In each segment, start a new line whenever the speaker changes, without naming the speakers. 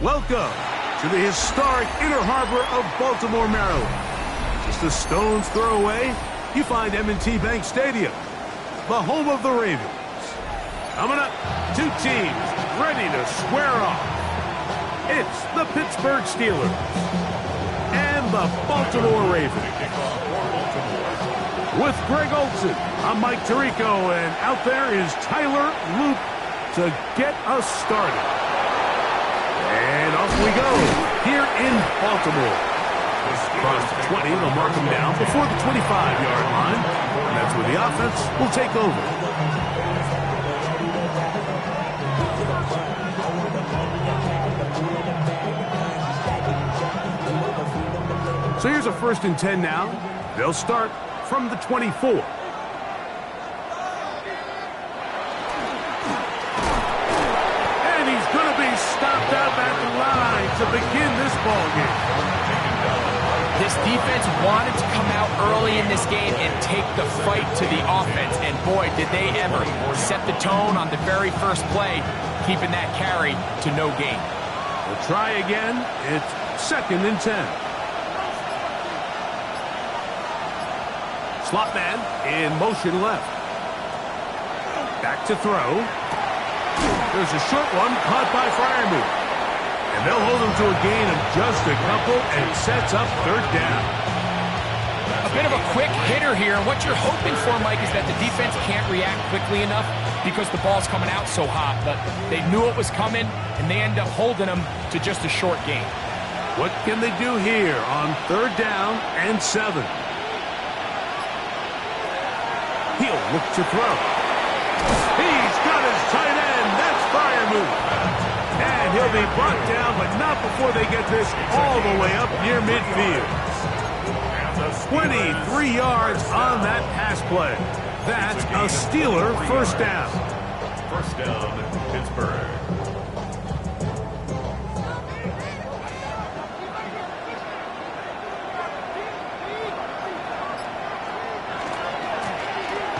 Welcome to the historic Inner Harbor of Baltimore, Maryland. Just a stone's throw away, you find M&T Bank Stadium, the home of the Ravens. Coming up, two teams ready to square off. It's the Pittsburgh Steelers and the Baltimore Ravens. With Greg Olson, I'm Mike Tirico, and out there is Tyler Loop to get us started. And off we go here in Baltimore. Across the 20, they'll mark them down before the 25-yard line. And that's where the offense will take over. So here's a 1st and 10 now. They'll start from the 24. Stopped out at the line to begin this ball game.
This defense wanted to come out early in this game and take the fight to the offense, and boy, did they ever set the tone on the very first play, keeping that carry to no gain.
We'll try again. It's 2nd and 10. Slot man in motion left. Back to throw. There's a short one caught by Freiermuth. And they'll hold him to a gain of just a couple and sets up 3rd down.
A bit of a quick hitter here. What you're hoping for, Mike, is that the defense can't react quickly enough because the ball's coming out so hot. But they knew it was coming, and they end up holding them to just a short gain.
What can they do here on 3rd down and 7? He'll look to throw. He's got his tight end. That's Freiermuth. And he'll be brought down, but not before they get this all the way up near midfield. 23 yards on that pass play. That's a Steeler 1st down.
1st down, Pittsburgh.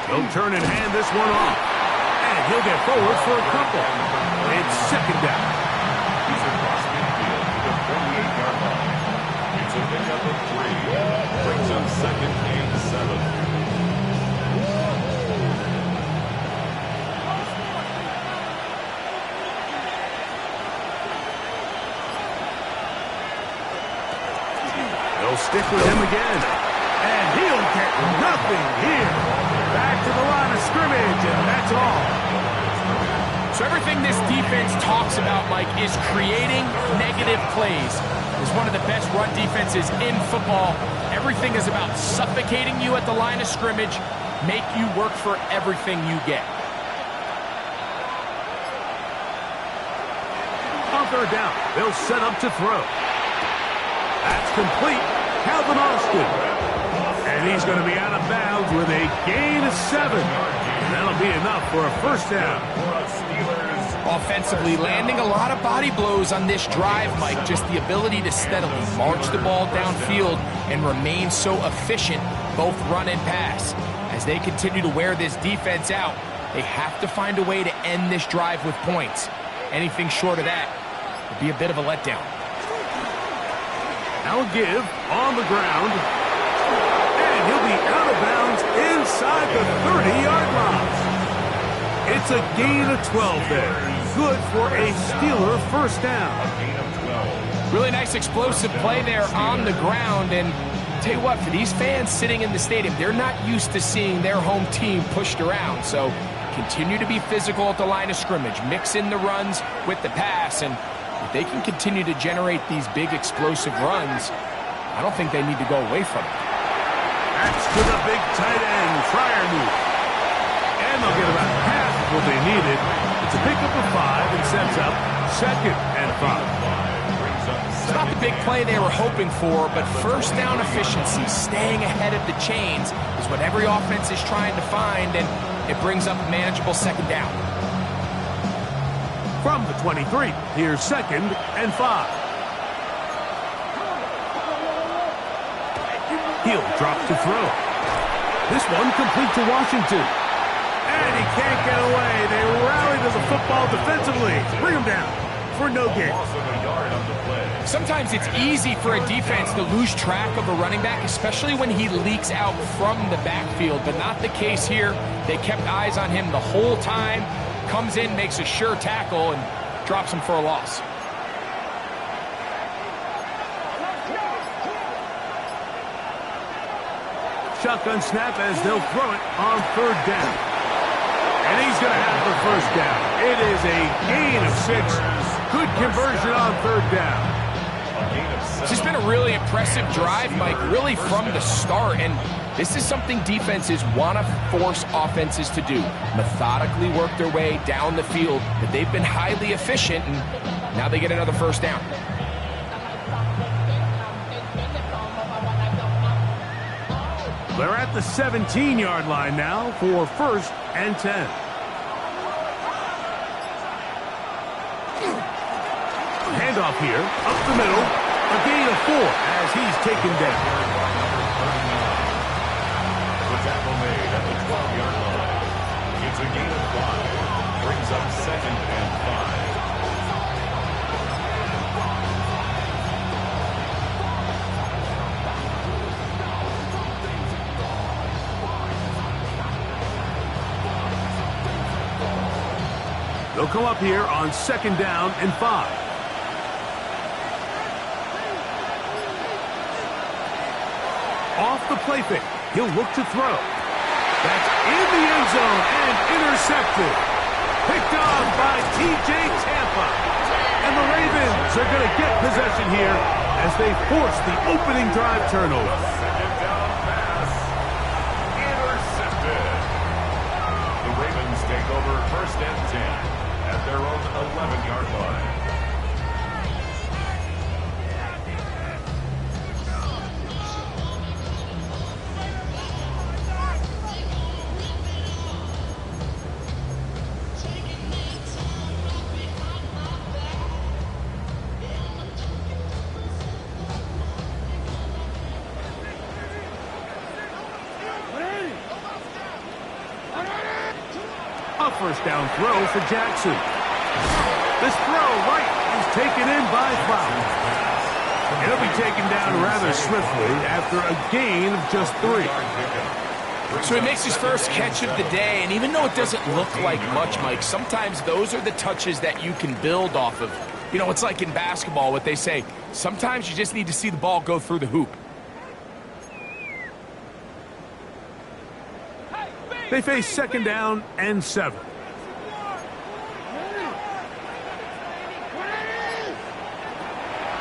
He'll turn and hand this one off. And he'll get forward for a couple. It's 2nd down.
He's across midfield to the 48-yard line. It's a pickup of 3. Brings up 2nd and 7.
They'll stick with him again. And he'll get nothing here. Back to the line of scrimmage, and that's all.
So everything this defense talks about, Mike, is creating negative plays. It's one of the best run defenses in football. Everything is about suffocating you at the line of scrimmage, make you work for everything you get.
On 3rd down, they'll set up to throw. That's complete. Calvin Austin. And he's going to be out of bounds with a gain of 7. And that'll be enough for a 1st down.
Offensively, landing a lot of body blows on this drive, Mike. Just the ability to steadily march the ball downfield and remain so efficient, both run and pass. As they continue to wear this defense out, they have to find a way to end this drive with points. Anything short of that would be a bit of a letdown.
Now a give on the ground. He'll be out of bounds inside the 30-yard line. It's a gain of 12 there. Good for a Steeler 1st down.
A gain of 12.
Really nice explosive play there on the ground. And tell you what, for these fans sitting in the stadium, they're not used to seeing their home team pushed around. So continue to be physical at the line of scrimmage. Mix in the runs with the pass. And if they can continue to generate these big explosive runs, I don't think they need to go away from it.
That's to the big tight end, Freiermuth. And they'll get about half of what they needed. It's a pickup of 5 and sets up 2nd and 5.
It's not the big play they were hoping for, but 1st down efficiency, staying ahead of the chains, is what every offense is trying to find, and it brings up a manageable 2nd down.
From the 23, here's 2nd and 5. He'll drop to throw. This one complete to Washington. And he can't get away. They rally to the football defensively. Bring him down for no gain.
sometimes it's easy for a defense to lose track of a running back, especially when he leaks out from the backfield, but not the case here. They kept eyes on him the whole time. Comes in, makes a sure tackle, and drops him for a loss.
Shotgun snap as they'll throw it on 3rd down. And he's going to have the 1st down. It is a gain of 6. Good conversion on 3rd down.
This has been a really impressive drive, Mike, really from the start. And this is something defenses want to force offenses to do. Methodically work their way down the field. But they've been highly efficient, and now they get another 1st down.
They're at the 17-yard line now for 1st and 10. Handoff here, up the middle, a gain of 4 as he's taken down.
The tackle made at the 12-yard line. It's a gain of 5. Brings up 2nd and 5.
They'll come up here on 2nd down and 5. Off the play fake. He'll look to throw. That's in the end zone and intercepted. Picked off by T.J. Tampa. And the Ravens are going to get possession here as they force the opening drive turnover.
2nd down pass. Intercepted. The Ravens take over 1st and 10 at their own 11-yard line.
A 1st down throw for Jackson. This throw right is taken in by Flowers. He'll be taken down rather swiftly after a gain of just 3.
So he makes his first catch of the day, and even though it doesn't look like much, Mike, sometimes those are the touches that you can build off of. You know, it's like in basketball, what they say, sometimes you just need to see the ball go through the hoop.
They face 2nd down and 7.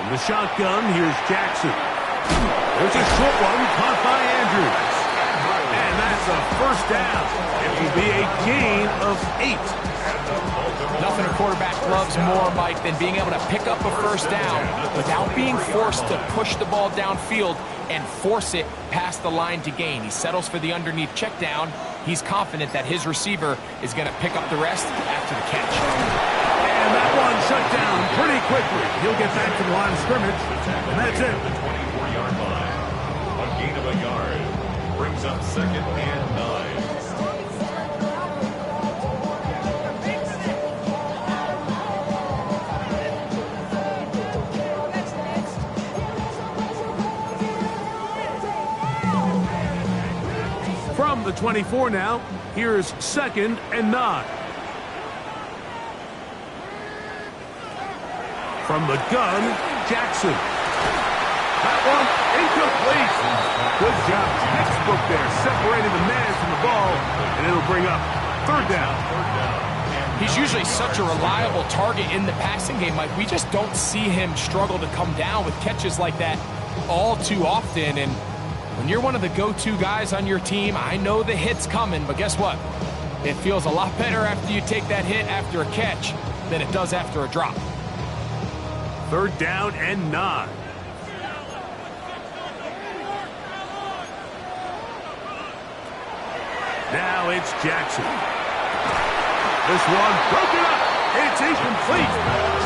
In the shotgun, here's Jackson. There's a short one caught by Andrews. And that's a 1st down. It will be a gain of 8.
Nothing a quarterback loves more, Mike, than being able to pick up a 1st down without being forced to push the ball downfield and force it past the line to gain. He settles for the underneath check down. He's confident that his receiver is going to pick up the rest after the catch.
And that one shut down pretty quickly. He'll get back to the line of scrimmage, and that's it.
The 24-yard line. A gain of a yard. Brings up 2nd and 9.
From the 24 now, here's 2nd and 9. From the gun, Jackson. That one incomplete. Good job. Textbook there, separating the man from the ball, and it'll bring up 3rd down.
He's usually such a reliable target in the passing game, Mike. We just don't see him struggle to come down with catches like that all too often. And when you're one of the go-to guys on your team, I know the hit's coming, but guess what? It feels a lot better after you take that hit after a catch than it does after a drop.
3rd down and 9. Now it's Jackson. This one broken up. It's incomplete.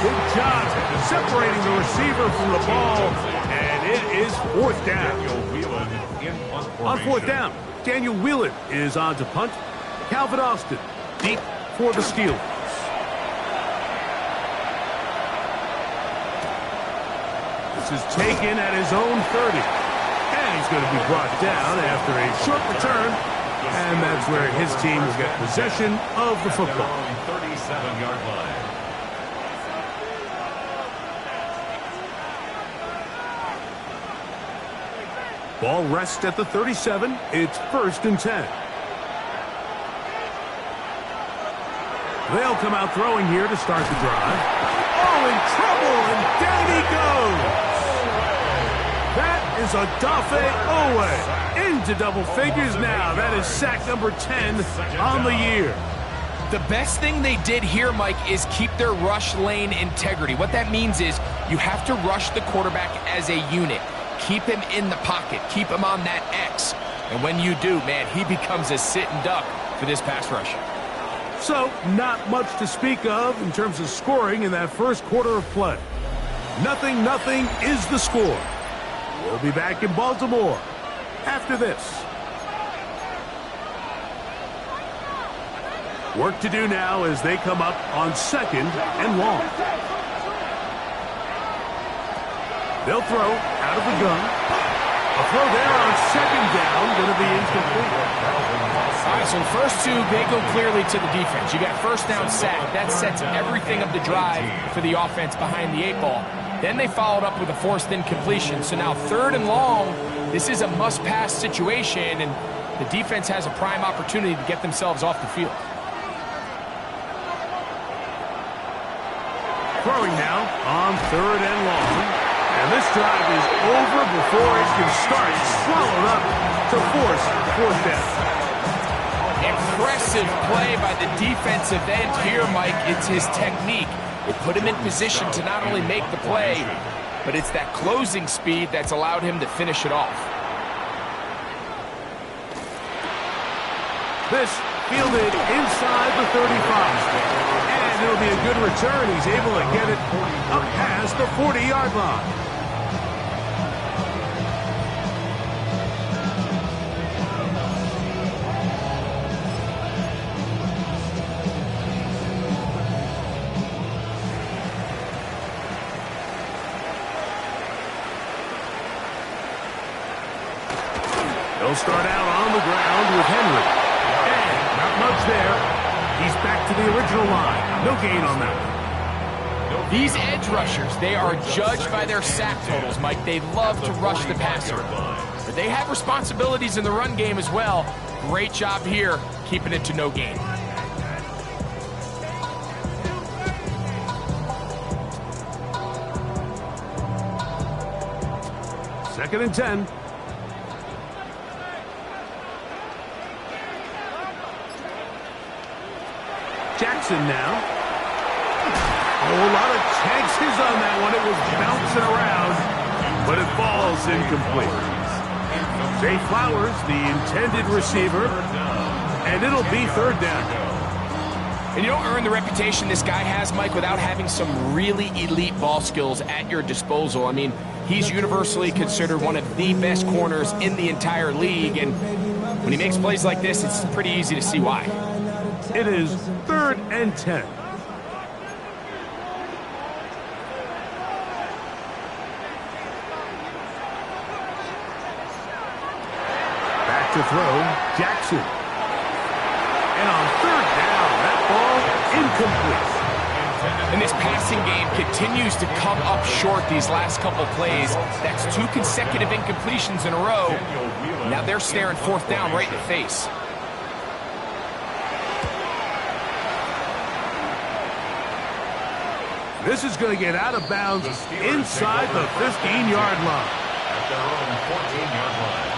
Good job separating the receiver from the ball. And it is 4th down. On 4th down, Daniel Whelan is on to punt. Calvin Austin deep for the Steelers.
2nd
This is taken at his own 30. And he's going to be brought down after a short return. And that's where his team will get possession of the football.
37-yard line.
Ball rests at the 37. It's 1st and 10. They'll come out throwing here to start the drive. Oh, in trouble, and down he goes. That is Odafe Owe into double figures now. That is sack number 10 on the year.
The best thing they did here, Mike, is keep their rush lane integrity. What that means is you have to rush the quarterback as a unit. Keep him in the pocket. Keep him on that X. And when you do, man, he becomes a sitting duck for this pass rush.
So, not much to speak of in terms of scoring in that first quarter of play. 0-0 is the score. We'll be back in Baltimore after this. Work to do now as they come up on 2nd and long. They'll throw out of the gun. A throw there on 2nd down, going to be incomplete.
All right, so the first two, they go clearly to the defense. You got 1st down sack. That sets everything of the drive for the offense behind the 8 ball. Then they followed up with a forced incompletion. So now 3rd and long, this is a must-pass situation, and the defense has a prime opportunity to get themselves off the field.
Throwing now on 3rd and long. And this drive is over before it can start. Swallowed up to force 4th down.
Impressive play by the defensive end here, Mike. It's his technique. It put him in position to not only make the play, but it's that closing speed that's allowed him to finish it off.
This fielded inside the 35. And it'll be a good return. He's able to get it up past the 40-yard line. They'll start out on the ground with Henry. And not much there. He's back to the original line. No gain on that.
These edge rushers, they are judged by their sack totals, Mike. They love to rush the passer. But they have responsibilities in the run game as well. Great job here, keeping it to no gain.
Second and 10. Jackson now. A whole lot of chances on that one. It was bouncing around, but it falls incomplete. Zay Flowers, the intended receiver, and it'll be 3rd down.
And you don't earn the reputation this guy has, Mike, without having some really elite ball skills at your disposal. I mean, he's universally considered one of the best corners in the entire league, and when he makes plays like this, it's pretty easy to see why.
It is 3rd and 10. Back to throw, Jackson. And on 3rd down, that ball incomplete.
And this passing game continues to come up short these last couple plays. That's 2 consecutive incompletions in a row. Now they're staring 4th down right in the face.
This is going to get out of bounds inside the 15-yard line.
At their own 14-yard line.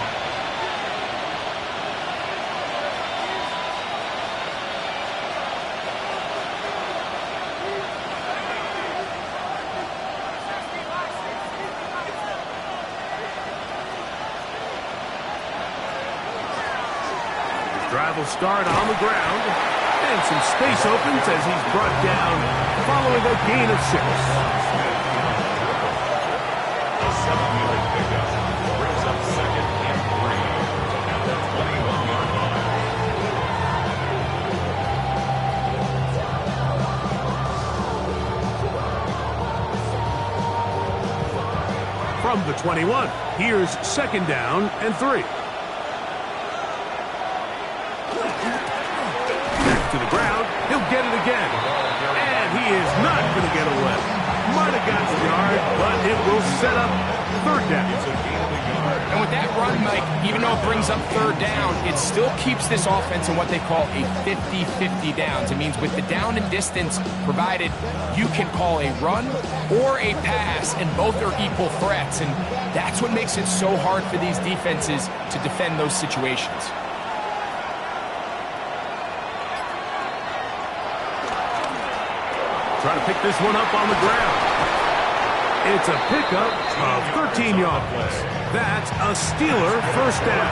His drive will start on the ground. And some space opens as he's brought down following a gain of 6.
A 7-yard pickup brings up 2nd and 3 at the 21-yard line.
From the 21, here's second down and 3. Back to the ground. He'll get it again. And he is not going to get away. Might have got the yard, but it will set up third down.
And with that run, Mike, even though it brings up third down, it still keeps this offense in what they call a 50-50 downs. It means with the down and distance provided, you can call a run or a pass, and both are equal threats. And that's what makes it so hard for these defenses to defend those situations.
Trying to pick this one up on the ground. It's a pickup of 13 yards. That's a Steeler first down.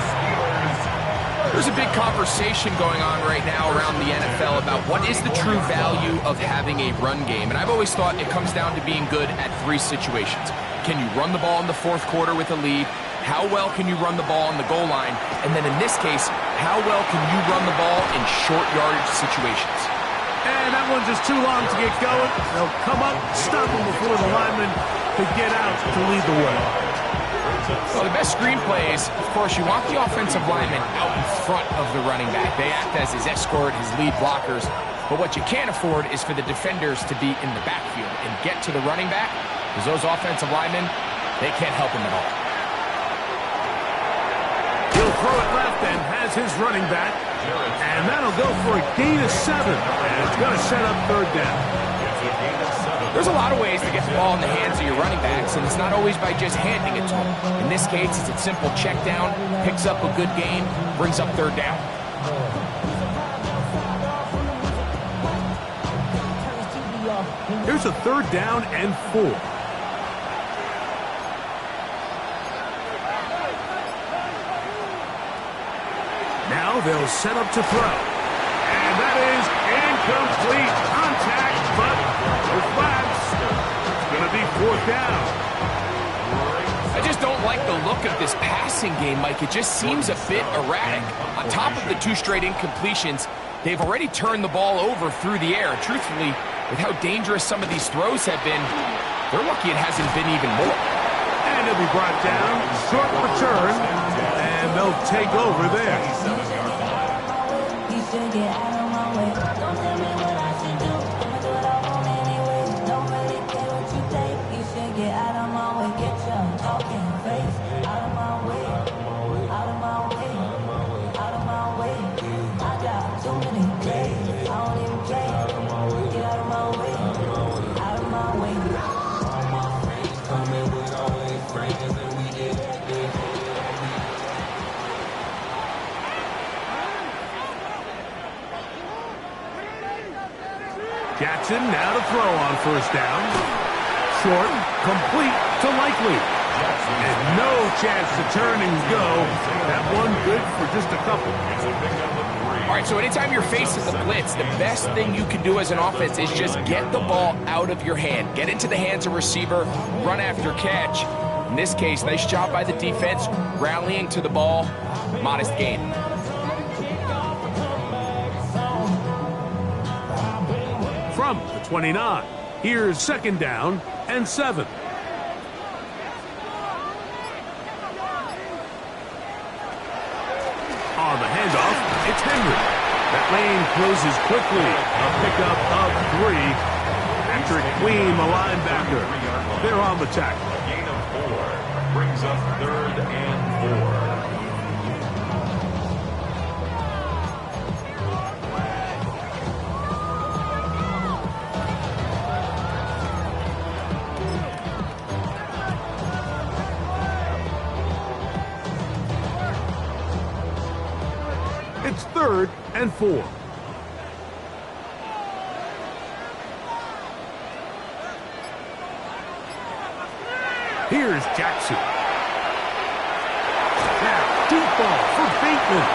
There's a big conversation going on right now around the NFL about what is the true value of having a run game. And I've always thought it comes down to being good at 3 situations. Can you run the ball in the fourth quarter with a lead? How well can you run the ball on the goal line? And then in this case, how well can you run the ball in short yardage situations?
And that one's just too long to get going. They'll come up, stop him before the lineman to get out to lead the way.
Well, the best screenplays, of course, you want the offensive lineman out in front of the running back. They act as his escort, his lead blockers. But what you can't afford is for the defenders to be in the backfield and get to the running back, because those offensive linemen, they can't help him at all.
He'll throw it left and has his running back. And that'll go for a gain of 7. And it's going to set up third down.
There's a lot of ways to get the ball in the hands of your running backs, and it's not always by just handing it to them. In this case, it's a simple check down, picks up a good gain, brings up third down.
Here's a third down and 4. Now they'll set up to throw. And that is incomplete. Contact, but no flags. It's going to be fourth down.
I just don't like the look of this passing game, Mike. It just seems a bit erratic. On top of the 2 straight incompletions, they've already turned the ball over through the air. Truthfully, with how dangerous some of these throws have been, they're lucky it hasn't been even more.
And he'll be brought down, short return, and they'll take over there. Jackson now to throw on first down. Short, complete to Likely. And no chance to turn and go. That one good for just a couple.
All right, so anytime you're facing the blitz, the best thing you can do as an offense is just get the ball out of your hand. Get into the hands of receiver, run after catch. In this case, nice job by the defense, rallying to the ball, modest gain.
From the 29, here's second down and 7. On the handoff, it's Henry. That lane closes quickly. A pickup of 3. Patrick Queen, the linebacker. They're on the tackle.
A gain of 4 brings up third and 4.
It's third and 4. Here's Jackson. Now, deep ball for Bateman.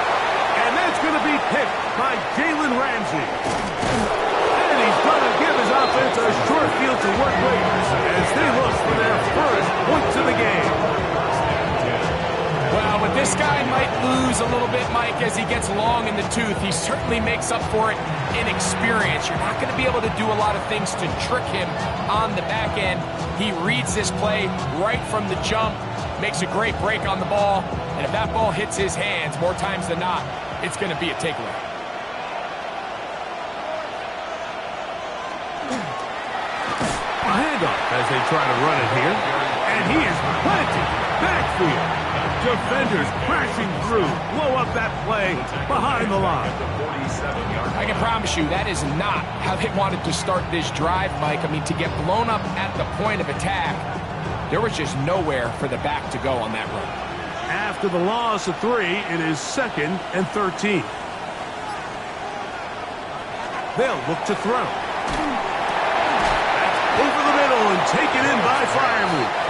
And that's going to be picked by Jalen Ramsey. And he's going to give his offense a short field to work with as they look for their first points of the game.
Well, but this guy might lose a little bit, Mike, as he gets long in the tooth. He certainly makes up for it in experience. You're not going to be able to do a lot of things to trick him on the back end. He reads this play right from the jump, makes a great break on the ball, and if that ball hits his hands more times than not, it's going to be a takeaway.
A handoff as they try to run it here. And he is planted. Backfield. Defenders crashing through. Blow up that play behind the line.
I can promise you that is not how they wanted to start this drive, Mike. I mean, to get blown up at the point of attack, there was just nowhere for the back to go on that run.
After the loss of 3, it is 2nd and 13. They'll look to throw. Over the middle and taken in by Freiermuth.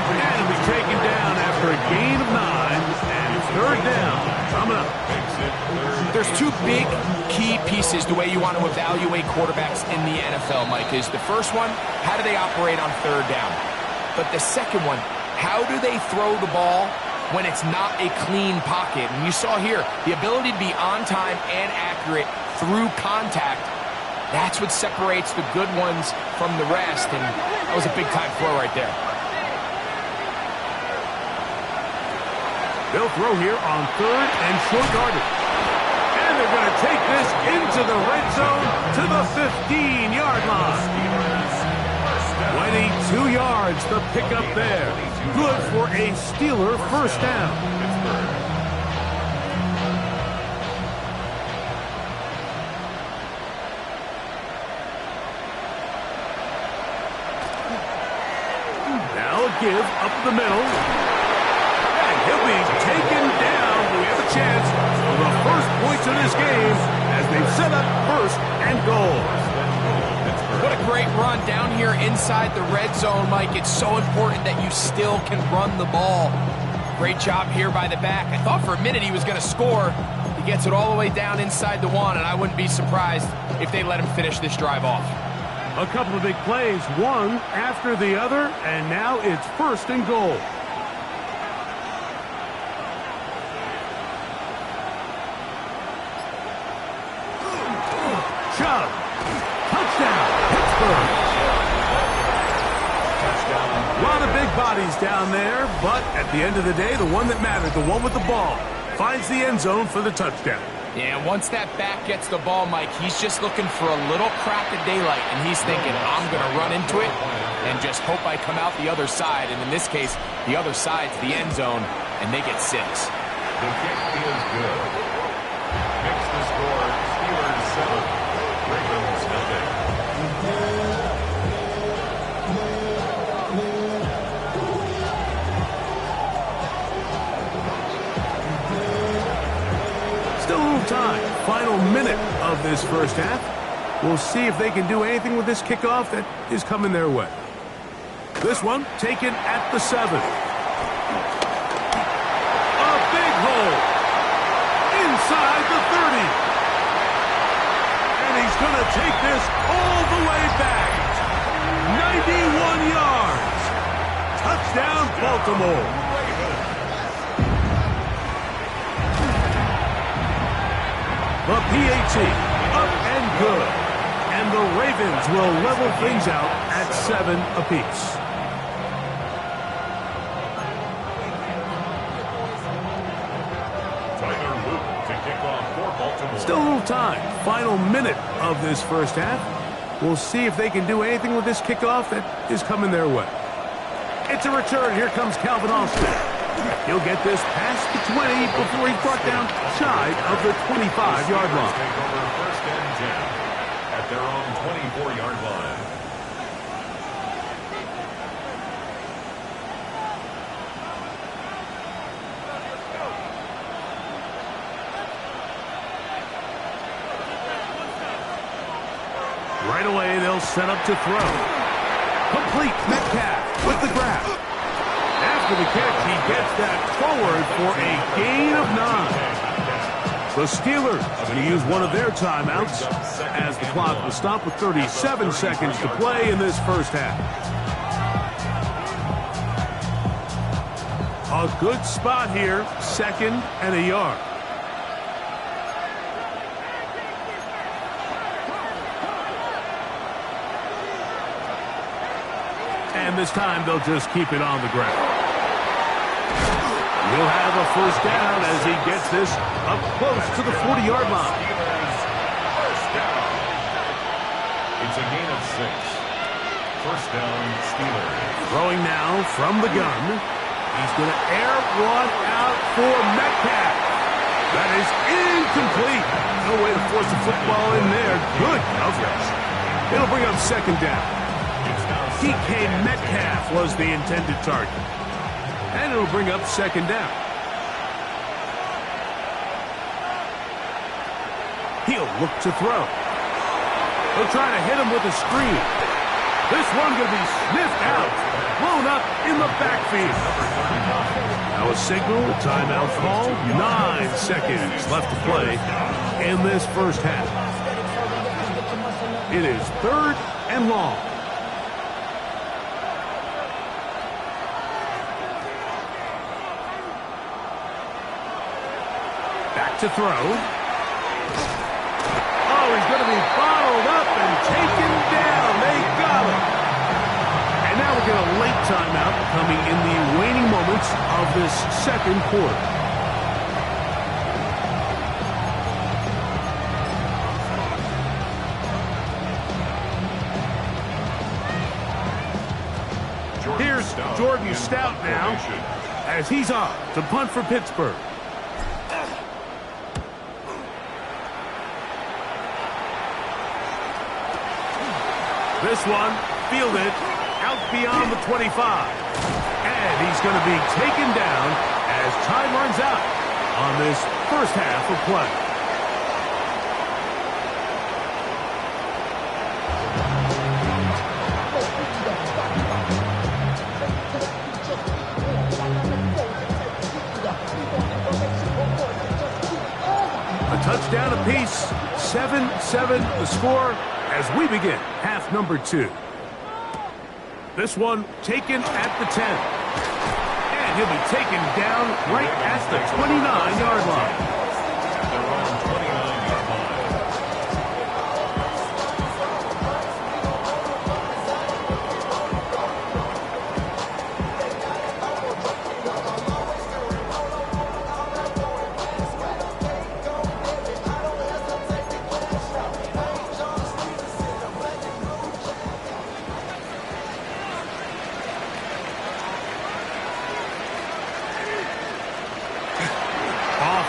And it'll be taken down after a gain of 9. And 3rd down coming up.
There's 2 big key pieces the way you want to evaluate quarterbacks in the NFL, Mike, is the first one, how do they operate on 3rd down? But the second one, how do they throw the ball when it's not a clean pocket? And you saw here, the ability to be on time and accurate through contact. That's what separates the good ones from the rest, and that was a big-time throw right there.
They'll throw here on 3rd and short yardage. And they're going to take this into the red zone to the 15-yard line. 22 yards, the pickup there. Good for a Steeler first down. Give up the middle. And he'll be taken down. We have a chance for the first points of this game as they've set up 1st and goal.
What a great run down here inside the red zone, Mike. It's so important that you still can run the ball. Great job here by the back. I thought for a minute he was going to score. He gets it all the way down inside the 1, and I wouldn't be surprised if they let him finish this drive off.
A couple of big plays, one after the other, and now it's 1st and goal. Chubb. Touchdown, Pittsburgh. A lot of big bodies down there, but at the end of the day, the one that mattered, the one with the ball, finds the end zone for the touchdown.
Yeah, once that back gets the ball, Mike, he's just looking for a little crack of daylight, and he's thinking, I'm going to run into it and just hope I come out the other side. And in this case, the other side's the end zone, and they get 6.
The kick is good. Makes the score Steelers 7, Ravens nothing.
Still a little time. Final minute of this first half. We'll see if they can do anything with this kickoff that is coming their way. This one taken at the 7. A big hole inside the 30. And he's going to take this all the way back. 91 yards. Touchdown, Baltimore. The PAT, up and good. And the Ravens will level things out at 7 apiece. Still a little time. Final minute of this first half. We'll see if they can do anything with this kickoff that is coming their way. It's a return. Here comes Calvin Austin. He'll get this past the 20 before he's brought down shy of the 25-yard line.
Take over 1st and 10 at their own 24-yard line.
Right away, they'll set up to throw. Complete. Metcalf with the grab. After the catch, he gets that forward for a gain of 9. The Steelers are going to use one of their timeouts as the clock will stop with 37 seconds to play in this first half. A good spot here, 2nd and a yard. And And this time they'll just keep it on the ground. He'll have a first down as he gets this up close to the 40-yard line.
First down. It's a gain of 6. First down, Steelers.
Throwing now from the gun. He's going to air one out for Metcalf. That is incomplete. No way to force the football in there. Good coverage. It'll bring up second down. DK Metcalf was the intended target. And it'll bring up second down. He'll look to throw. They'll try to hit him with a screen. This one going to be sniffed out. Blown up in the backfield. Now a signal, a timeout call. 9 seconds left to play in this first half. It is 3rd and long. Back to throw. Oh, he's going to be bottled up and taken down. They got him. And now we get a late timeout coming in the waning moments of this second quarter. Here's Jordan Stout now as he's off to punt for Pittsburgh. This one fielded out beyond the 25. And he's going to be taken down as time runs out on this first half of play. A touchdown apiece, 7-7 the score as we begin half number 2. This one taken at the 10. And he'll be taken down right at the 29-yard line.
Their own 29-yard line.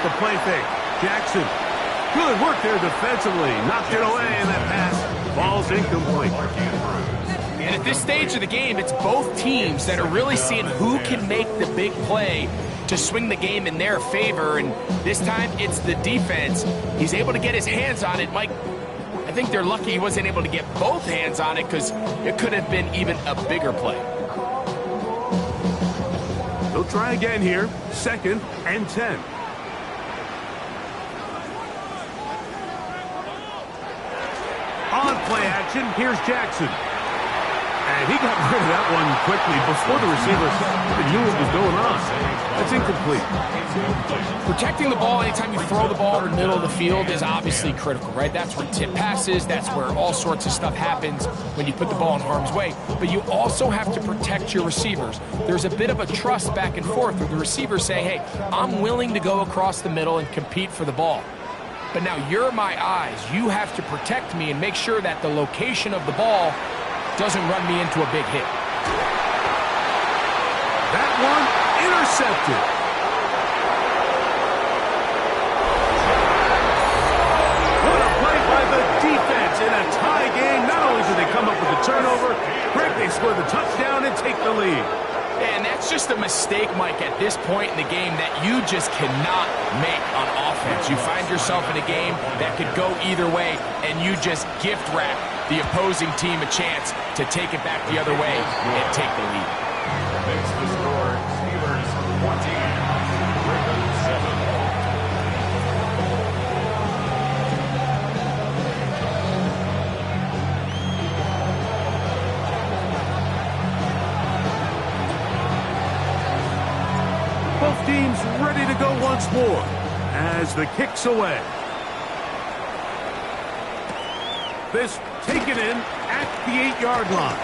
The play fake. Jackson. Good work there defensively. Knocked it away, and that pass falls incomplete.
And at this stage of the game, it's both teams that are really seeing who can make the big play to swing the game in their favor. And this time, it's the defense. He's able to get his hands on it. Mike, I think they're lucky he wasn't able to get both hands on it because it could have been even a bigger play.
They'll try again here. 2nd and 10. On play action, here's Jackson. And he got rid of that one quickly before the receiver even knew what was going on. That's incomplete.
Protecting the ball anytime you throw the ball in the middle of the field is obviously critical, right? That's where tip passes, that's where all sorts of stuff happens when you put the ball in harm's way. But you also have to protect your receivers. There's a bit of a trust back and forth where the receivers say, hey, I'm willing to go across the middle and compete for the ball. But now you're my eyes. You have to protect me and make sure that the location of the ball doesn't run me into a big hit.
That one intercepted. What a play by the defense in a tie game. Not only did they come up with the turnover, Greg, they score the touchdown and take the lead.
And that's just a mistake, Mike, at this point in the game that you just cannot make on offense. You find yourself in a game that could go either way, and you just gift wrap the opposing team a chance to take it back the other way and take the lead.
Makes the score Steelers 14, Ravens 7.
Both teams ready to go once more as the kick's away. This taken in at the 8-yard line.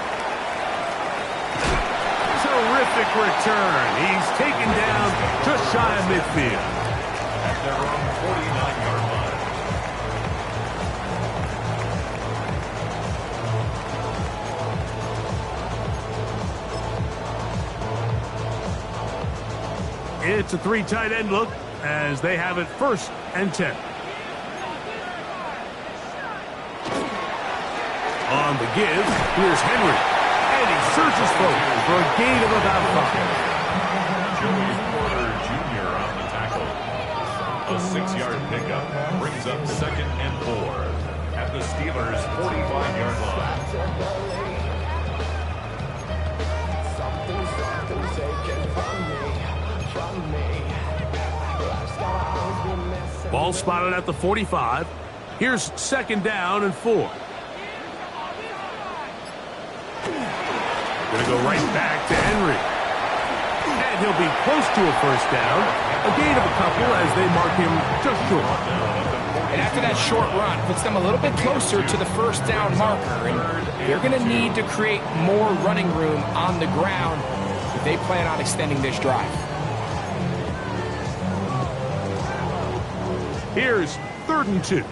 Terrific return. He's taken down just shy of midfield.
At their own 49-yard line.
It's a 3 tight end look as they have it 1st and 10. On the give, here's Henry. And he surges forward for a gain of about 5.
Joey Porter Jr. on the tackle. A 6-yard pickup brings up 2nd and 4 at the Steelers' 45-yard line.
Ball spotted at the 45. Here's 2nd down and 4. Going to go right back to Henry. And he'll be close to a 1st down. A gain of a couple as they mark him just short.
And after that short run, puts them a little bit closer to the 1st down marker. And they're going to need to create more running room on the ground if they plan on extending this drive.
Here's 3rd and 2.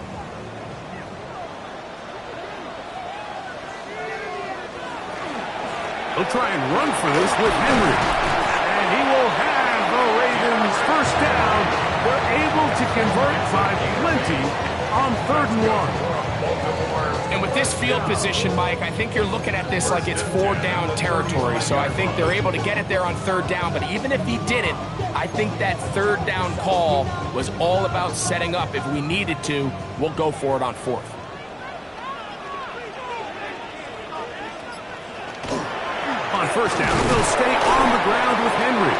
He'll try and run for this with Henry. And he will have the Ravens 1st down. They're able to convert by plenty on 3rd and 1.
And with this field position, Mike, I think you're looking at this like it's 4-down territory. So I think they're able to get it there on 3rd down. But even if he didn't, I think that 3rd down call was all about setting up. If we needed to, we'll go for it on 4th.
On 1st down, they'll stay on the ground with Henry.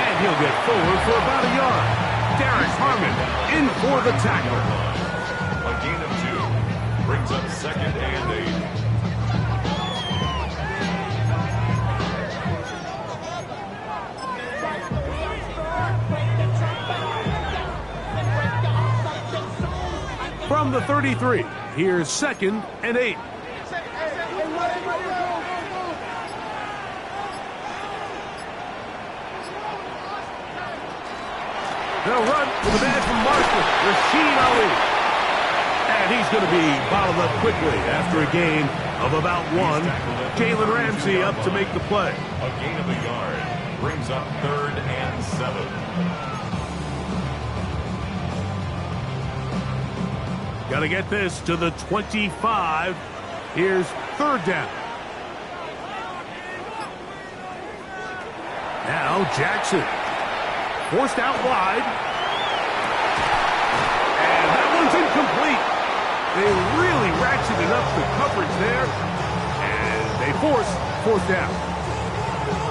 And he'll get forward for about a yard. Derek Harmon in for the tackle.
A gain of 2 brings up 2nd and 8.
From the 33, here's 2nd and 8. They'll run with a man from Marshall, Rashid Ali. And he's going to be bottled up quickly after a gain of about 1. Jalen Ramsey up to make the play.
A gain of a yard brings up 3rd and 7.
Got to get this to the 25. Here's 3rd down. Now Jackson. Forced out wide. And that one's incomplete. They really ratcheted up the coverage there. And they force 4th down.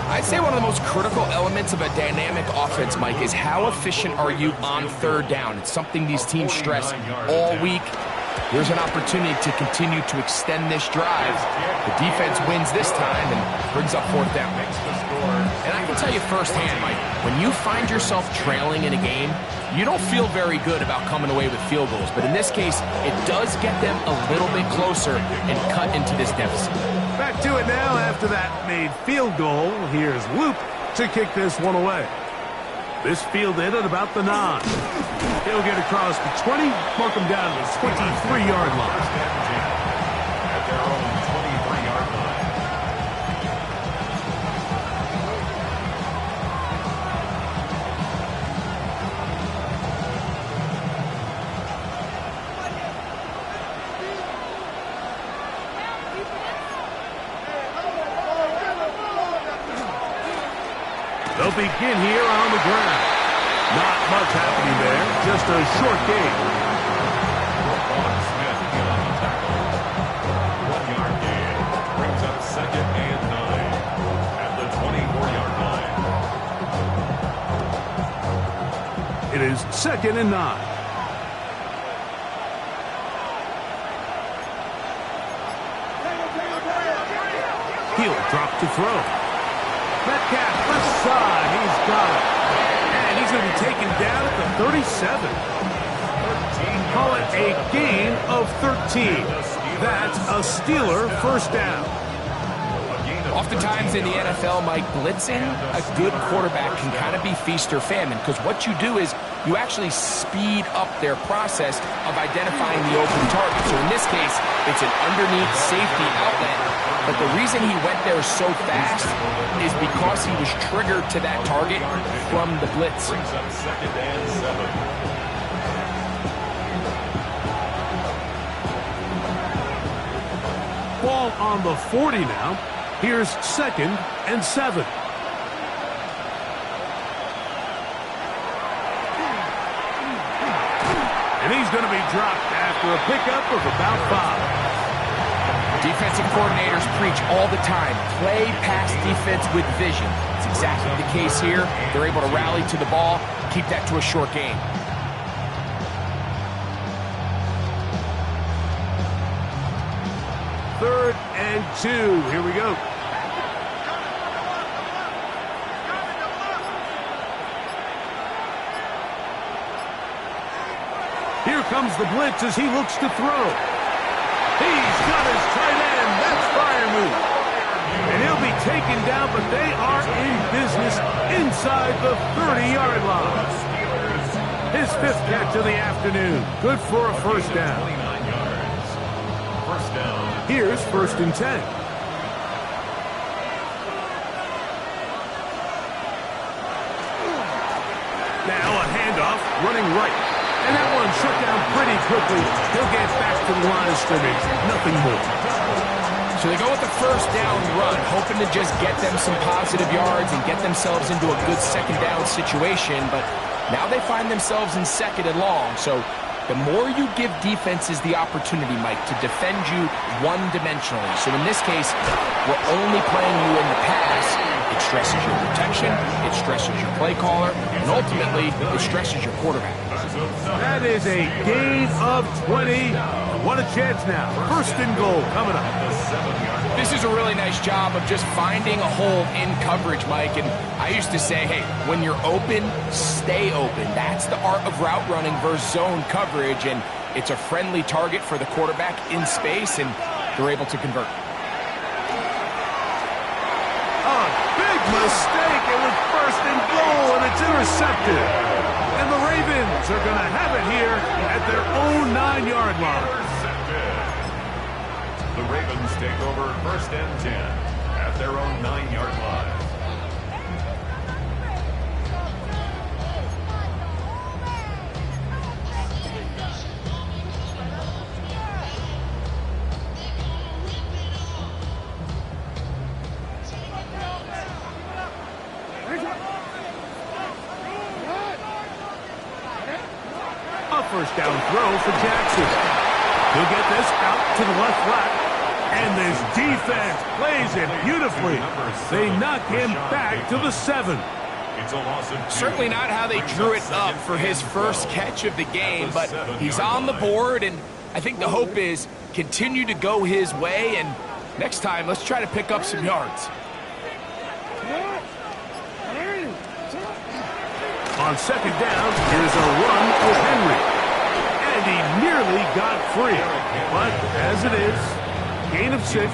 I'd say one of the most critical elements of a dynamic offense, Mike, is how efficient are you on 3rd down. It's something these teams stress all week. Here's an opportunity to continue to extend this drive. The defense wins this time and brings up 4th down. And I can tell you firsthand, Mike, when you find yourself trailing in a game, you don't feel very good about coming away with field goals. But in this case, it does get them a little bit closer and cut into this deficit.
Back to it now after that made field goal. Here's Loop to kick this one away. This fielded at about the 9. He'll get across the 20, mark him down to the 23-yard line.
At their own 23-yard line.
They'll begin here on the ground. Not much happening there, just a short gain.
Smith in on the tackle. 1-yard gain brings up 2nd and 9 at the 24-yard line.
It is 2nd and 9. He'll drop to throw. Metcalf, left side, he's got it. And he's going to be taken down at the 37. Call it a gain of 13. That's a Steeler 1st down.
Oftentimes in the NFL, Mike, blitzing a good quarterback can kind of be feast or famine, because what you do is you actually speed up their process of identifying the open target. So in this case, it's an underneath safety outlet. But the reason he went there so fast is because he was triggered to that target from the blitz.
Brings up 2nd and 7.
Ball on the 40 now. Here's 2nd and 7. And he's going to be dropped after a pickup of about 5.
Defensive coordinators preach all the time, play pass defense with vision. It's exactly the case here. They're able to rally to the ball, keep that to a short game.
Third and 2. Here we go. Here comes the blitz as he looks to throw. He's got his tight end. That's fire move. And he'll be taken down, but they are in business inside the 30-yard line. His 5th catch of the afternoon. Good for a first down.
29 yards. First down.
Here's 1st and 10. Now a handoff, running right. And that one shut down pretty quickly. He'll get back to the line of scrimmage. Nothing more.
So they go with the first down run, hoping to just get them some positive yards and get themselves into a good 2nd down situation. But now they find themselves in 2nd and long. So the more you give defenses the opportunity, Mike, to defend you one-dimensionally. So in this case, we're only playing you in the pass. It stresses your protection, it stresses your play caller, and ultimately, it stresses your quarterback.
That is a gain of 20. What a chance now. 1st and goal coming up.
This is a really nice job of just finding a hole in coverage, Mike. And I used to say, hey, when you're open, stay open. That's the art of route running versus zone coverage. And it's a friendly target for the quarterback in space, and they're able to convert.
Mistake. It was 1st and goal, and it's intercepted. And the Ravens are going to have it here at their own 9-yard line.
The Ravens take over 1st and 10 at their own 9-yard line.
First down throw for Jackson. He'll get this out to the left flat. And this defense plays it beautifully. They knock him back to the 7.
It's a loss of 2.
Certainly not how they drew it up for his first catch of the game, but he's on the board, and I think the hope is continue to go his way, and next time, let's try to pick up some yards.
On 2nd down, here's a run with Henry. And he nearly got free. But as it is, gain of 6.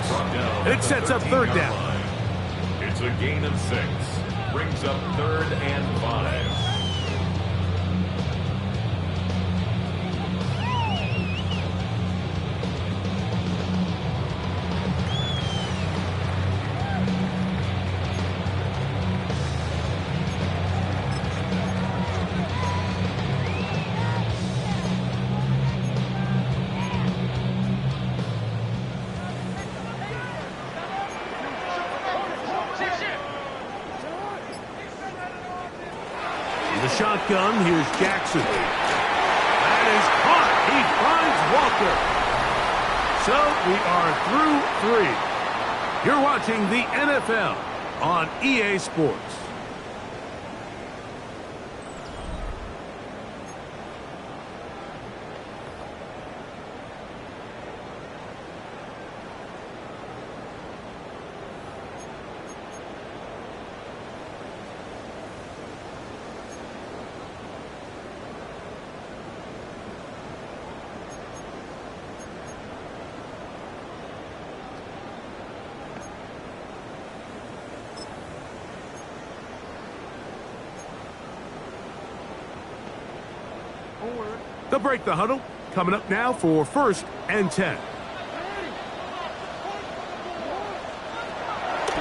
It sets up 3rd down.
It's a gain of 6. Brings up 3rd and 5.
The shotgun, here's Jackson. That is caught. He finds Walker. So we are through 3. You're watching the NFL on EA Sports. They'll break the huddle. Coming up now for 1st and 10.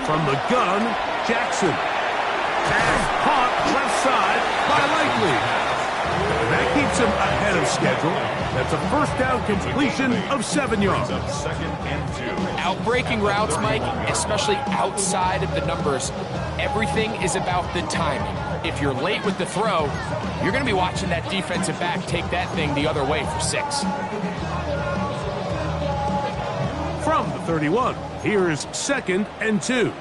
From the gun, Jackson. Pass caught left side by Likely. That keeps him ahead of schedule. That's a first down completion of 7 yards.
Outbreaking routes, Mike, especially outside of the numbers, everything is about the timing. If you're late with the throw, you're going to be watching that defensive back take that thing the other way for 6.
From the 31, here's 2nd and 2.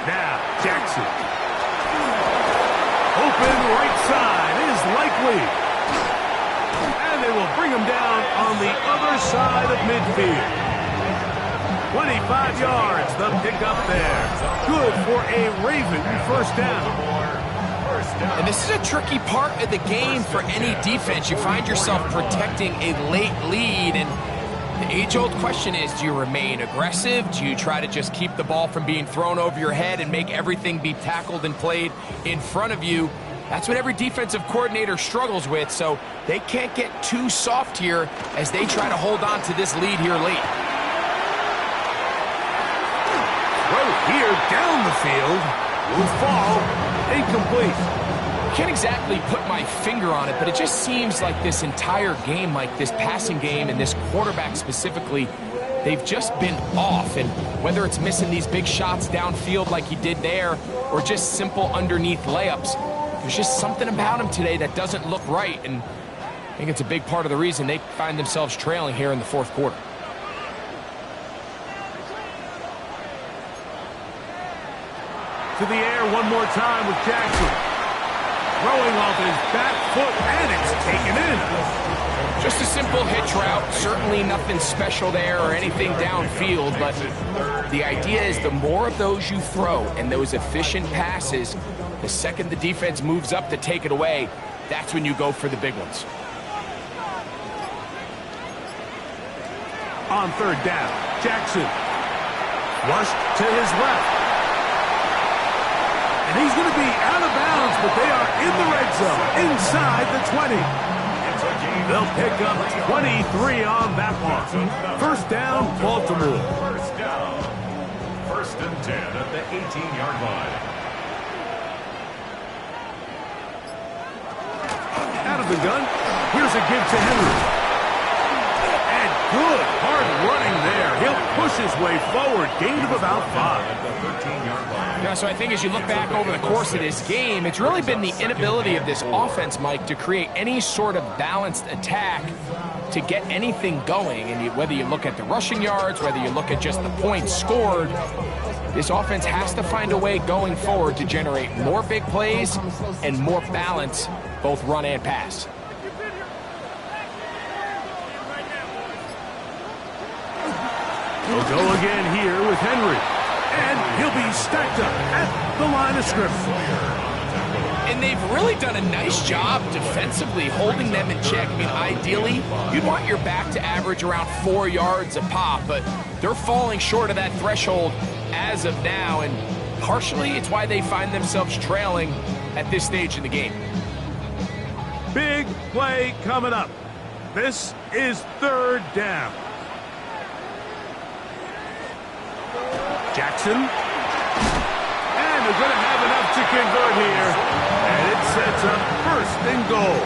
Now, Jackson. Open right side is Likely. And they will bring him down on the other side of midfield. 25 yards, the pickup there. Good for a Raven first down.
And this is a tricky part of the game for any defense. You find yourself protecting a late lead, and the age-old question is, do you remain aggressive? Do you try to just keep the ball from being thrown over your head and make everything be tackled and played in front of you? That's what every defensive coordinator struggles with, so they can't get too soft here as they try to hold on to this lead here late.
Throw here down the field. Will fall. Incomplete.
Can't exactly put my finger on it, but it just seems like this entire game, like this passing game and this quarterback specifically, they've just been off. And whether it's missing these big shots downfield like he did there or just simple underneath layups, there's just something about him today that doesn't look right. And I think it's a big part of the reason they find themselves trailing here in the 4th quarter.
To the air one more time with Jackson. Throwing off his back foot, and it's taken in.
Just a simple hitch route. Certainly nothing special there or anything downfield, but the idea is the more of those you throw and those efficient passes, the second the defense moves up to take it away, that's when you go for the big ones.
On 3rd down, Jackson. Flushed to his left. And he's going to be out of bounds, but they are in the red zone, inside the 20. They'll pick up 23 on that one. First down, Baltimore.
First down. 1st and 10 at the 18-yard line.
Out of the gun. Here's a give to Henry. And good hard running there. He'll push his way forward. Gain of about 5.
At the 13-yard line.
Yeah, so I think as you look back over the course of this game, it's really been the inability of this offense, Mike, to create any sort of balanced attack to get anything going. And whether you look at the rushing yards, whether you look at just the points scored, this offense has to find a way going forward to generate more big plays and more balance, both run and pass.
We'll go again here with Henry. And he'll be stacked up at the line of scrimmage.
And they've really done a nice job defensively holding them in check. I mean, ideally, you'd want your back to average around 4 yards a pop, but they're falling short of that threshold as of now, and partially it's why they find themselves trailing at this stage in the game.
Big play coming up. This is 3rd down. Jackson. And they're going to have enough to convert here. And it sets up 1st and goal.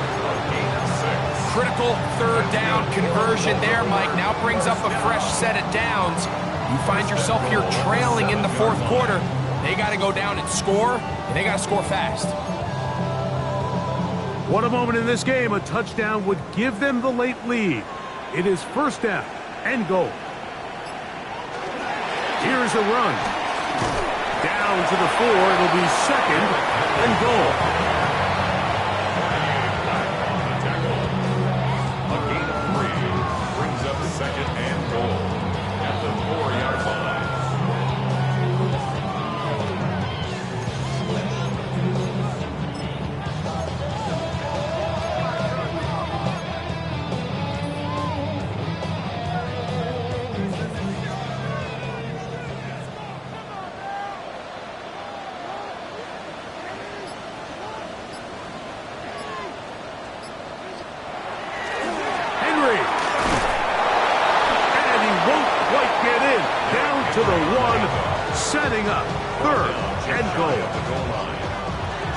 Critical 3rd down conversion there, Mike. Now brings up a fresh set of downs. You find yourself here trailing in the 4th quarter. They got to go down and score, and they got to score fast.
What a moment in this game. A touchdown would give them the late lead. It is 1st down and goal. Here's a run. Down to the 4. It'll be 2nd and goal.
A gain of 3 brings up 2nd and goal at the 4-yard line.
one, setting up 3rd and goal.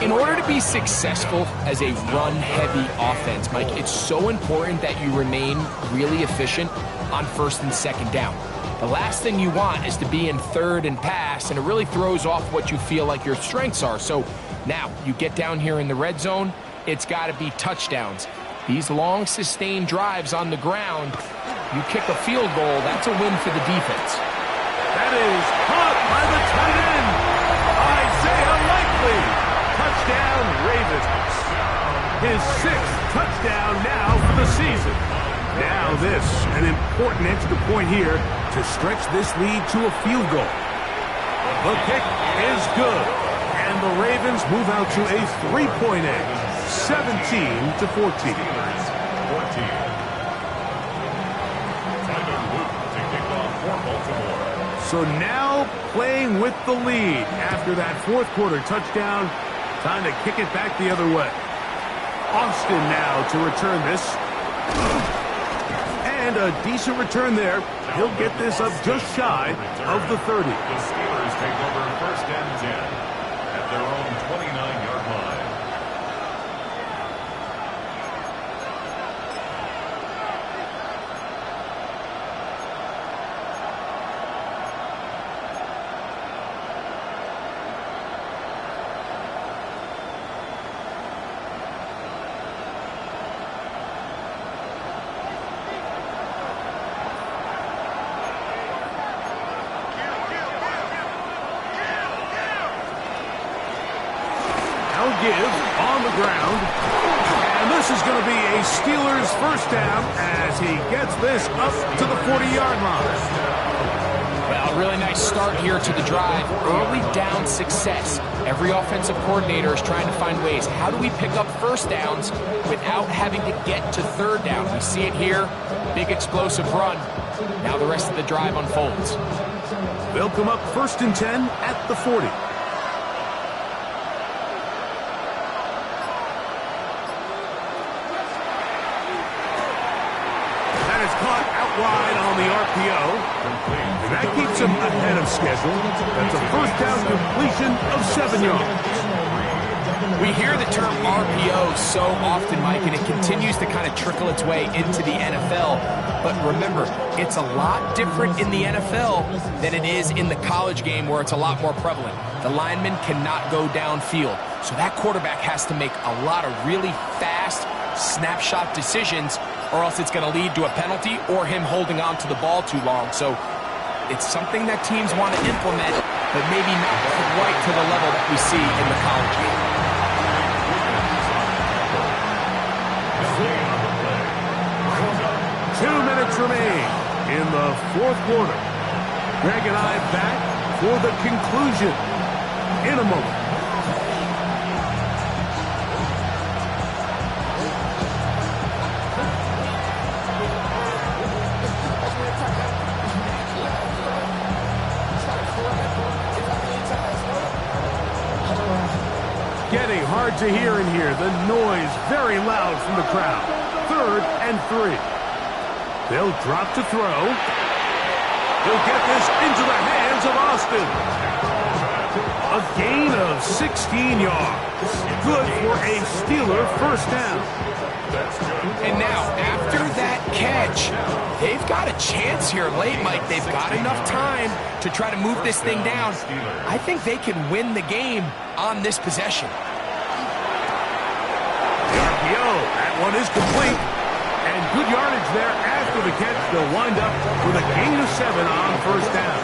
In order to be successful as a run-heavy offense, Mike, it's so important that you remain really efficient on 1st and 2nd down. The last thing you want is to be in 3rd and pass, and it really throws off what you feel like your strengths are. So now you get down here in the red zone, it's got to be touchdowns. These long, sustained drives on the ground, you kick a field goal, that's a win for the defense.
That is caught by the tight end, Isaiah Likely. Touchdown, Ravens. His 6th touchdown now for the season. Now this, an important extra point here to stretch this lead to a field goal. The kick is good, and the Ravens move out to a 3-point edge, 17-14. So now playing with the lead after that 4th quarter touchdown. Time to kick it back the other way. Austin now to return this. And a decent return there. He'll get this up just shy of the 30.
The Steelers take over 1st and 10 at their own 29-yard line.
Give on the ground. And this is going to be a Steelers 1st down as he gets this up to the 40-yard line.
Well, really nice start here to the drive. Early down success. Every offensive coordinator is trying to find ways. How do we pick up 1st downs without having to get to 3rd down? We see it here. Big explosive run. Now the rest of the drive unfolds.
They'll come up 1st and 10 at the 40. Wide on the RPO. And that keeps him ahead of schedule. That's a 1st down completion of 7 yards.
We hear the term RPO so often, Mike, and it continues to kind of trickle its way into the NFL. But remember, it's a lot different in the NFL than it is in the college game where it's a lot more prevalent. The lineman cannot go downfield. So that quarterback has to make a lot of really fast snapshot decisions, or else it's going to lead to a penalty or him holding on to the ball too long. So it's something that teams want to implement, but maybe not quite to the level that we see in the college game.
2 minutes remain in the 4th quarter. Greg and I back for the conclusion in a moment. Getting hard to hear in here. The noise very loud from the crowd. 3rd and 3. They'll drop to throw. He'll get this into the hands of Austin. A gain of 16 yards. Good for a Steeler 1st down.
And now, after that catch, they've got a chance here late, Mike. They've got enough time to try to move this thing down. I think they can win the game on this possession.
The RPO, that one is complete. And good yardage there after the catch. They'll wind up with a gain of 7 on 1st down.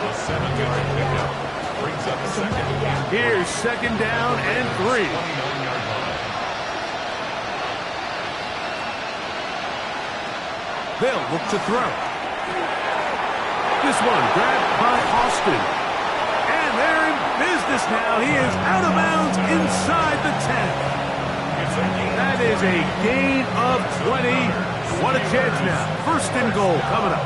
A 7-yard pickup brings up 2nd.
Here's 2nd down and 3.
29-yard line.
They'll look to throw. This one grabbed by Austin. And they're in business now. He is out of bounds inside the 10. That is a gain of 20. What a chance now. 1st and goal coming up.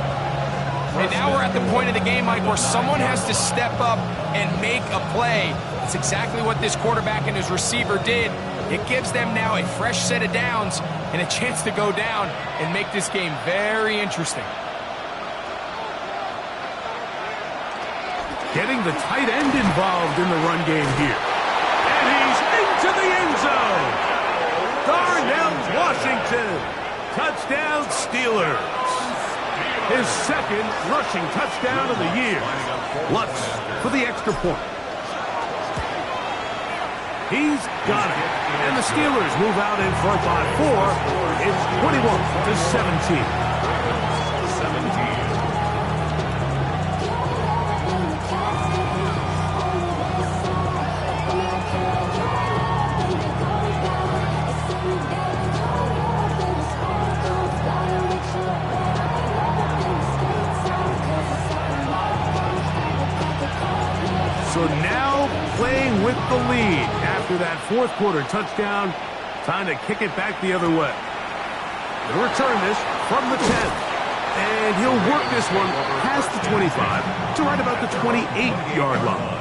And now we're at the point of the game, Mike, where someone has to step up and make a play. That's exactly what this quarterback and his receiver did. It gives them now a fresh set of downs and a chance to go down and make this game very interesting.
getting the tight end involved in the run game here. And he's into the end zone. Darnell Washington. Touchdown, Steelers. His second rushing touchdown of the year. Lutz for the extra point. He's got it. And the Steelers move out in front by 4. It's 21-17. So now playing with the lead after that fourth quarter touchdown. Time to kick it back the other way. He'll return this from the 10. And he'll work this one past the 25 to right about the 28-yard line.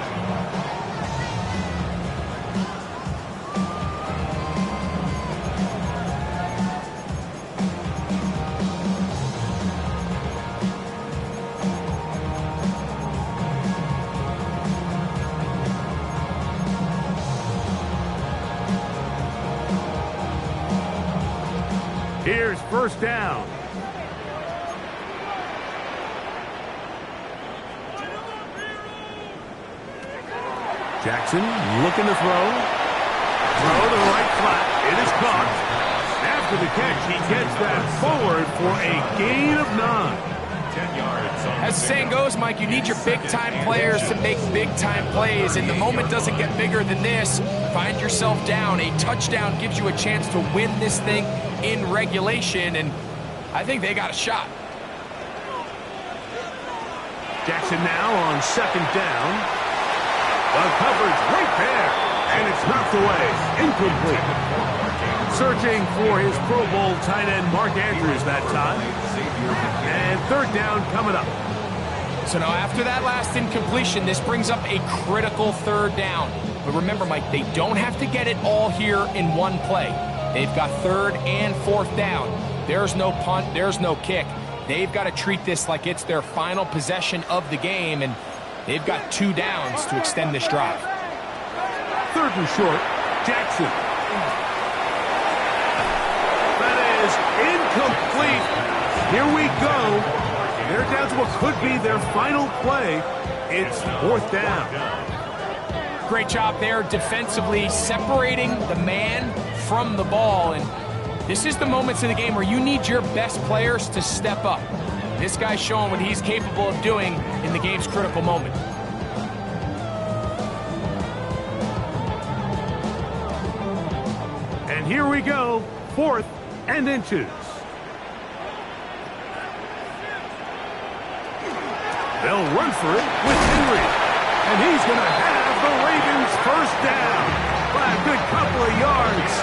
Here's first down. Jackson looking to throw. Throw to the right flat. It is caught. After the catch, he gets that forward for a gain of 9.
10 yards.
As the saying goes, Mike, you need your big-time players to make big-time plays, and the moment doesn't get bigger than this. Find yourself down. A touchdown gives you a chance to win this thing in regulation, and I think they got a shot.
Jackson now on second down. The coverage right there, and it's knocked away. Incomplete. Searching for his Pro Bowl tight end Mark Andrews that time. And third down coming up.
So now after that last incompletion, this brings up a critical third down. But remember, Mike, they don't have to get it all here in one play. They've got third and fourth down. There's no punt, there's no kick. They've got to treat this like it's their final possession of the game, and they've got 2 downs to extend this drive.
Third and short, Jackson. That is incomplete. Here we go. They're down to what could be their final play. It's fourth down.
Great job there defensively, separating the man from the ball. And this is the moments of the game where you need your best players to step up. This guy's showing what he's capable of doing in the game's critical moment.
And here we go, 4th and inches. They'll run for it with Henry. And he's going to have the Ravens first down by a good couple of yards.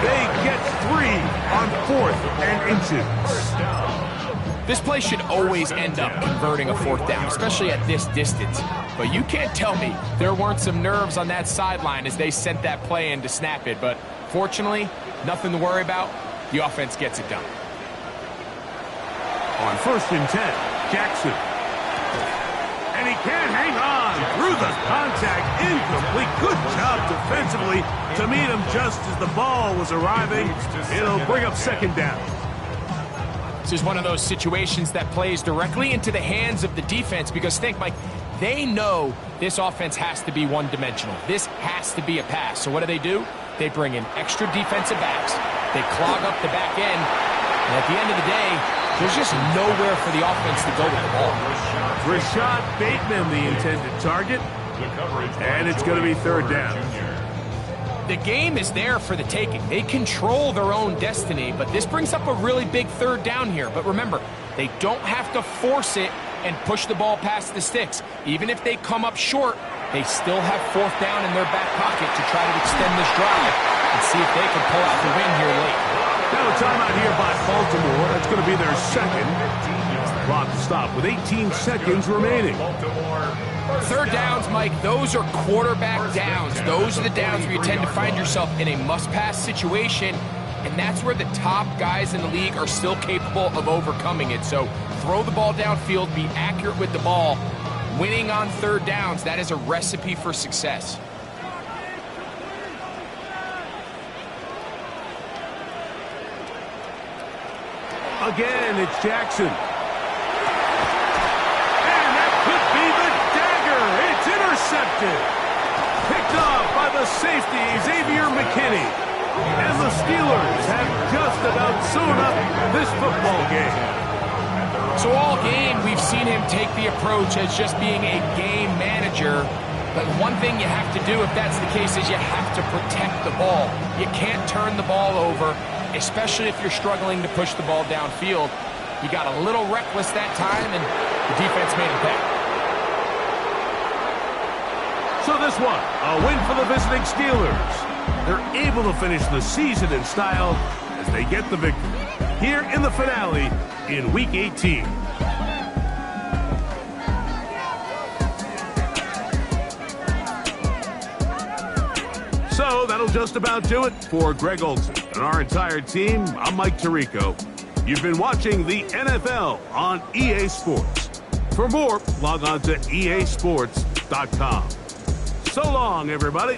They get 3 on 4th and inches.
This play should always end up converting a fourth down, especially at this distance. But you can't tell me there weren't some nerves on that sideline as they sent that play in to snap it. But fortunately, nothing to worry about. The offense gets it done.
On 1st and 10, Jackson. And he can't hang on through the contact. Incomplete. Good job defensively to meet him just as the ball was arriving. It'll bring up second down.
This is one of those situations that plays directly into the hands of the defense because think, Mike, they know this offense has to be one-dimensional. This has to be a pass. So what do? They bring in extra defensive backs. They clog up the back end. And at the end of the day, there's just nowhere for the offense to go with the ball.
Rashad Bateman, the intended target. And it's going to be third down.
The game is there for the taking. They control their own destiny, but this brings up a really big third down here. But remember, they don't have to force it and push the ball past the sticks. Even if they come up short, they still have fourth down in their back pocket to try to extend this drive and see if they can pull out the win here late.
Now a timeout here by Baltimore. That's going to be their second. Clock to stop with 18 seconds remaining.
Third downs, Mike, those are quarterback downs. Those are the downs where you tend to find yourself in a must-pass situation, and that's where the top guys in the league are still capable of overcoming it. So throw the ball downfield, be accurate with the ball. Winning on third downs, that is a recipe for success.
Again, it's Jackson. And that could be the dagger. It's intercepted. Picked off by the safety, Xavier McKinney. And the Steelers have just about sewn up this football game.
So all game, we've seen him take the approach as just being a game manager. But one thing you have to do, if that's the case, is you have to protect the ball. You can't turn the ball over, especially if you're struggling to push the ball downfield. He got a little reckless that time, and the defense made him pay.
So this one, a win for the visiting Steelers. They're able to finish the season in style as they get the victory here in the finale in Week 18. So that'll just about do it for Greg Olsen and our entire team. I'm Mike Tirico. You've been watching the NFL on EA Sports. For more, log on to easports.com. So long, everybody.